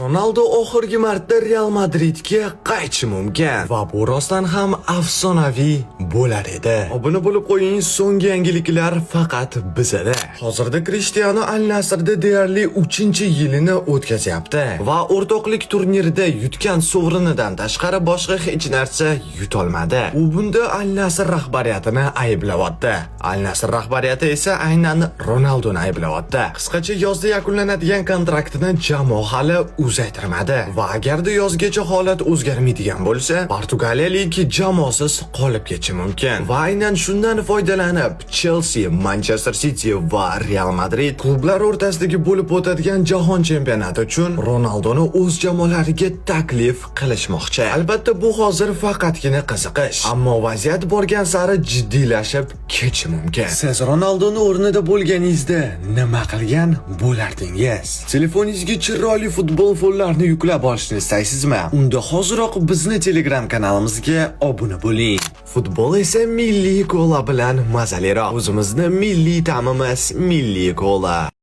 Ronaldo oxirgi marta Real Madridga qaytishi mumkin va bu rostdan ham afsonaviy bo'lar edi. Obuna bo'lib qo'ying, so'nggi yangiliklar faqat bizada. Hozirda Cristiano Al Nassrda deyarli 3-yilini o'tkazyapti va o'rtoqlik turnirida yutgan sovrinidan tashqari boshqa hech narsa yutolmadi. U bunda Al Nassr rahbariyatini ayblayapti. Al Nassr rahbariyati esa aynan Ronaldoni ayblayapti. Qisqacha yozda yakunlanadigan kontraktini jamoa hali uzaytirmadi va agarda yozgacha holat o'zgarmaydigan bo'lsa, portugaliyalik jamoasiz qolib ketishi mumkin. Va aynan shundan foydalanib, Chelsea, Manchester City va Real Madrid klublar o'rtasidagi bo'lib o'tadigan jahon chempionati uchun Ronaldoni o'z jamoalariga taklif qilishmoqchi. Albatta bu hozir faqatgina qiziqish, ammo vaziyat borgan sari jiddiylashib ketishi mumkin. Siz Ronaldoni o'rnida bo'lganingizda nima qilgan bo'lardingiz? Telefoningizga chiroyli futbol fonlarini yuklab olishni istaysizmi? Unda hoziroq bizni Telegram kanalimizga obuna bo'ling. Futbol esa milliy kola bilan mazaliroq. O'zimizni milliy ta'mimiz milliy kola.